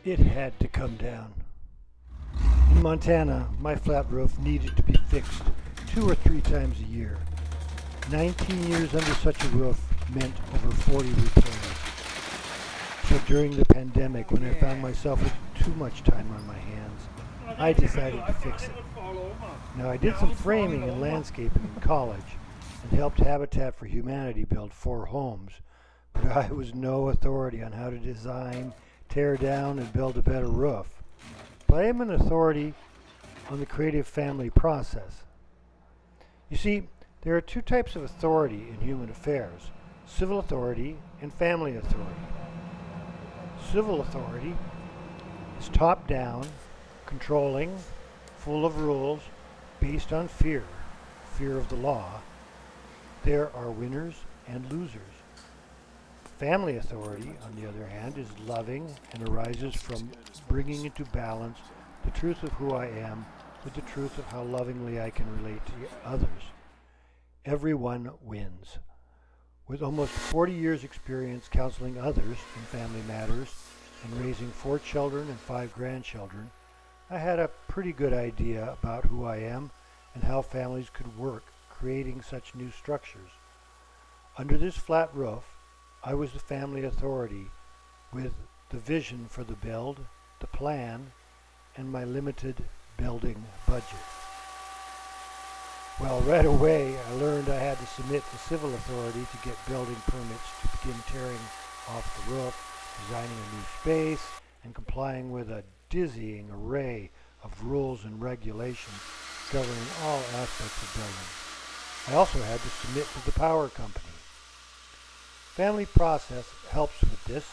It had to come down. In Montana, my flat roof needed to be fixed 2 or 3 times a year. 19 years under such a roof meant over 40 repairs. So during the pandemic, when I found myself with too much time on my hands, I decided to fix it. Now, I did some framing and landscaping in college and helped Habitat for Humanity build 4 homes, but I was no authority on how to design, tear down, and build a better roof. But I am an authority on the creative family process. You see, there are 2 types of authority in human affairs: civil authority and family authority. Civil authority is top-down, controlling, full of rules, based on fear of the law. There are winners and losers. Family authority, on the other hand, is loving and arises from bringing into balance the truth of who I am with the truth of how lovingly I can relate to others. Everyone wins. With almost 40 years experience counseling others in family matters and raising 4 children and 5 grandchildren, I had a pretty good idea about who I am and how families could work creating such new structures. Under this flat roof, I was the family authority with the vision for the build, the plan, and my limited building budget. Well, right away I learned I had to submit to civil authority to get building permits to begin tearing off the roof, designing a new space, and complying with a dizzying array of rules and regulations governing all aspects of building. I also had to submit to the power company. Family process helps with this.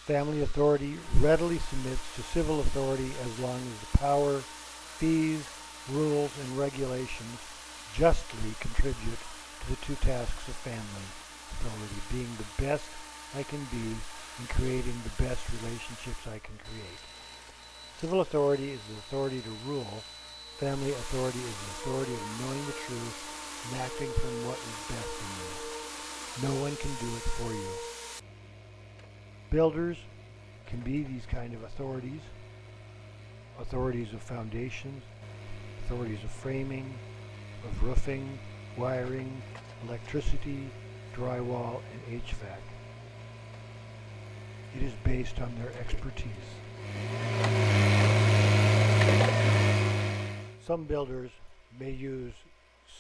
Family authority readily submits to civil authority as long as the power, fees, rules, and regulations justly contribute to the 2 tasks of family authority, being the best I can be in creating the best relationships I can create. Civil authority is the authority to rule. Family authority is the authority of knowing the truth and acting from what is best in you. No one can do it for you. Builders can be these kind of authorities: authorities of foundations, authorities of framing, of roofing, wiring, electricity, drywall, and HVAC. It is based on their expertise. Some builders may use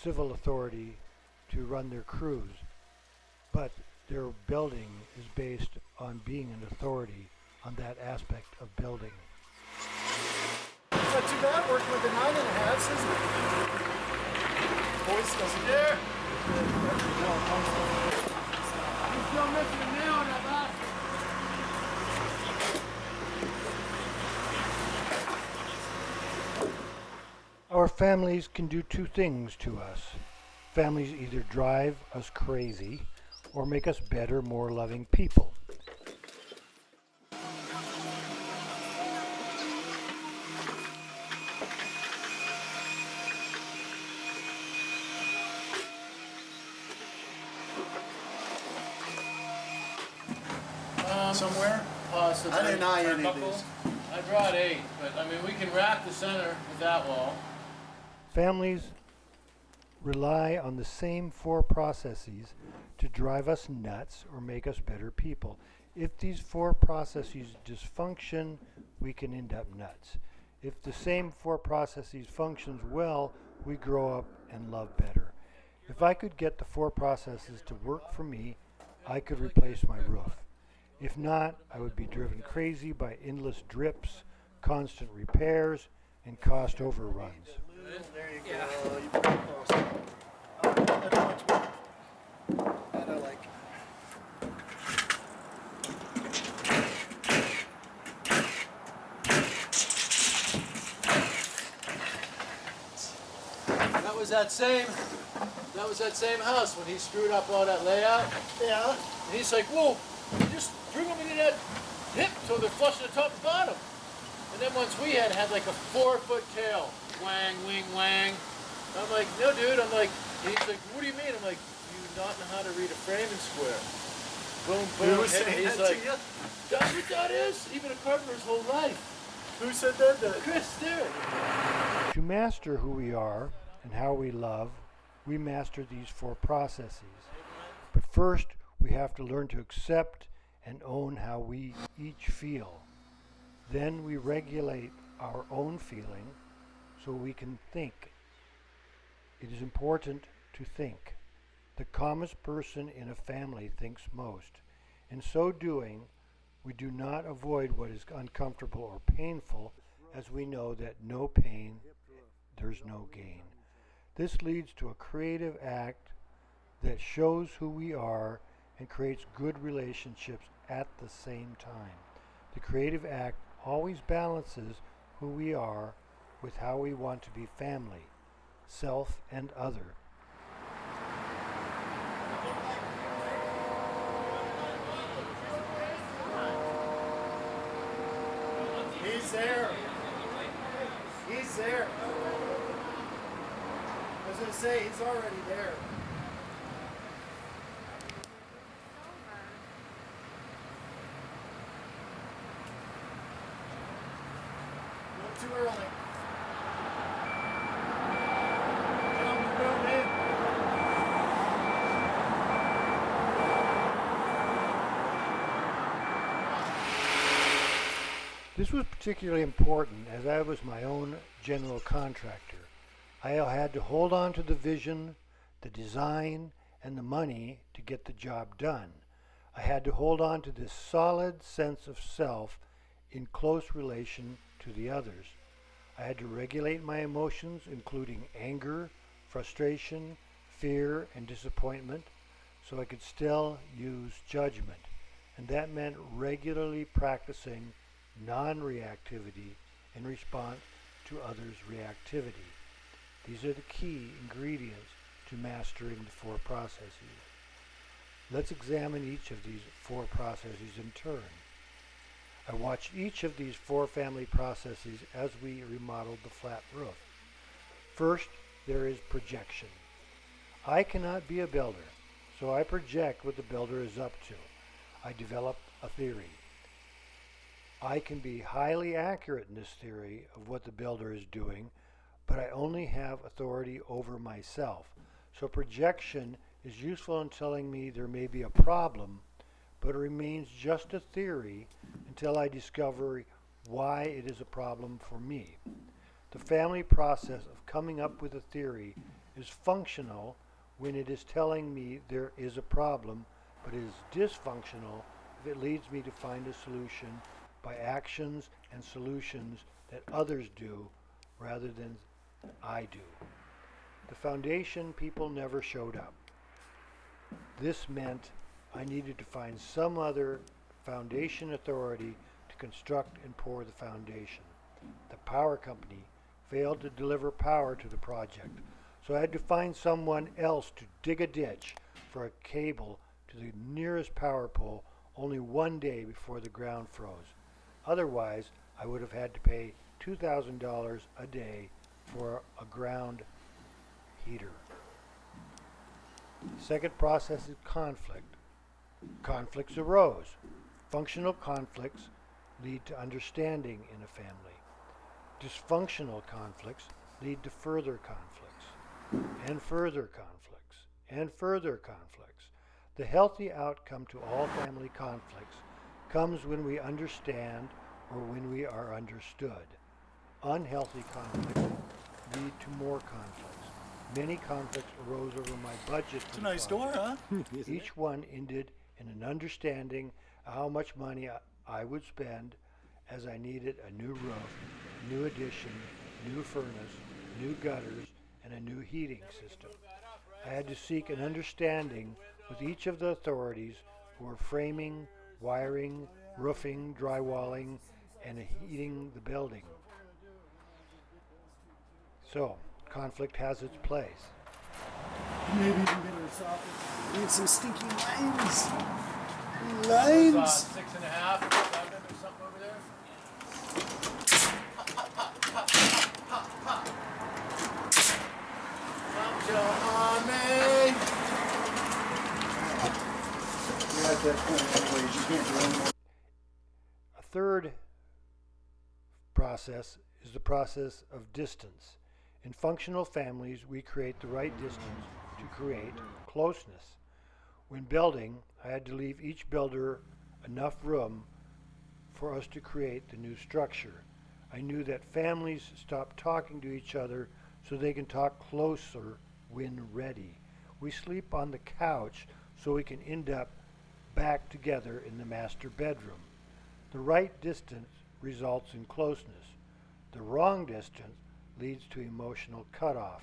civil authority to run their crews, but their building is based on being an authority on that aspect of building. It's not too bad working with the 9.5s, isn't it? Voice doesn't care. I'm still missing a nail in that last. Our families can do 2 things to us. Families either drive us crazy or make us better, more loving people. Somewhere? Possibly. I didn't eye any of Couple. these. I brought 8, but I mean we can rack the center with that wall. Families rely on the same 4 processes to drive us nuts or make us better people. If these 4 processes dysfunction, we can end up nuts. If the same 4 processes functions well, we grow up and love better. If I could get the 4 processes to work for me, I could replace my roof. If not, I would be driven crazy by endless drips, constant repairs, and cost overruns. There you go. You put it close. That's much better. That I like. That was that same house when he screwed up all that layout. Yeah. And he's like, whoa, you just bring them into that hip so they're flush to the top and bottom. And then once we had like a 4-foot tail, wang, wing, wang. And I'm like, no, dude. I'm like, he's like, what do you mean? I'm like, you not know how to read a framing square. boom, Who boom. was hit. saying He's that like, to you? that's what that is. He's been a carpenter his whole life. Who said that? Chris, there. To master who we are and how we love, we master these 4 processes. But first, we have to learn to accept and own how we each feel. Then we regulate our own feeling so we can think. It is important to think. The calmest person in a family thinks most. In so doing, we do not avoid what is uncomfortable or painful, as we know that no pain, there's no gain. This leads to a creative act that shows who we are and creates good relationships at the same time. The creative act always balances who we are with how we want to be family, self, and other. He's there. He's there. I was going to say, he's already there. A little too early. Come to boom in. This was particularly important as I was my own general contractor. I had to hold on to the vision, the design, and the money to get the job done. I had to hold on to this solid sense of self in close relation to the others. I had to regulate my emotions, including anger, frustration, fear, and disappointment, so I could still use judgment. And that meant regularly practicing non-reactivity in response to others' reactivity. These are the key ingredients to mastering the 4 processes. Let's examine each of these 4 processes in turn. I watched each of these 4 family processes as we remodeled the flat roof. First, there is projection. I cannot be a builder, so I project what the builder is up to. I develop a theory. I can be highly accurate in this theory of what the builder is doing, but I only have authority over myself. So projection is useful in telling me there may be a problem, but it remains just a theory until I discover why it is a problem for me. The family process of coming up with a theory is functional when it is telling me there is a problem, but it is dysfunctional if it leads me to find a solution by actions and solutions that others do rather than I do. The foundation people never showed up. This meant I needed to find some other foundation authority to construct and pour the foundation. The power company failed to deliver power to the project, so I had to find someone else to dig a ditch for a cable to the nearest power pole only one day before the ground froze. Otherwise, I would have had to pay $2,000 a day for a ground heater. Second process is conflict. Conflicts arose. Functional conflicts lead to understanding in a family. Dysfunctional conflicts lead to further conflicts, and further conflicts, and further conflicts. The healthy outcome to all family conflicts comes when we understand or when we are understood. Unhealthy conflicts lead to more conflicts. Many conflicts arose over my budget. It's a nice door, huh? Each one ended in an understanding of how much money I would spend, as I needed a new roof, new addition, new furnace, new gutters, and a new heating system. I had to seek an understanding with each of the authorities who were framing, wiring, roofing, drywalling, and heating the building. So, conflict has its place. Maybe even better software. We need some stinky lines. It's, Lines! 6.5, 7 or something over there. Come to me. Yeah, that point anyways. You can't do any more. A third process is the process of distance. In functional families, we create the right distance to create closeness. When building, I had to leave each builder enough room for us to create the new structure. I knew that families stop talking to each other so they can talk closer when ready. We sleep on the couch so we can end up back together in the master bedroom. The right distance results in closeness. The wrong distance leads to emotional cutoff.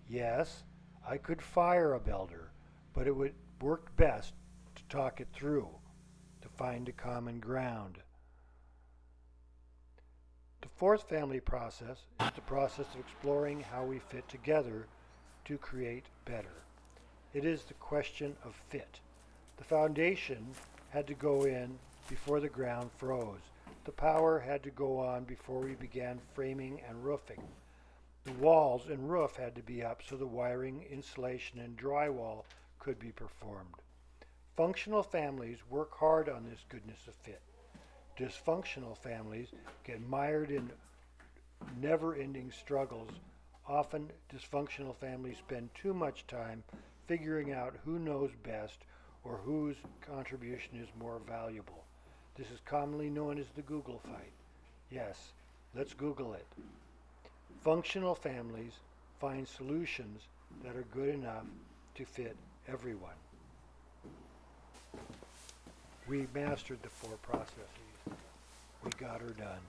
Yes, I could fire a builder, but it would work best to talk it through, to find a common ground. The fourth family process is the process of exploring how we fit together to create better. It is the question of fit. The foundation had to go in before the ground froze. The power had to go on before we began framing and roofing. The walls and roof had to be up so the wiring, insulation, and drywall could be performed. Functional families work hard on this goodness of fit. Dysfunctional families get mired in never-ending struggles. Often, dysfunctional families spend too much time figuring out who knows best or whose contribution is more valuable. This is commonly known as the Google fight. Yes, let's Google it. Functional families find solutions that are good enough to fit everyone. We mastered the four processes. We got her done.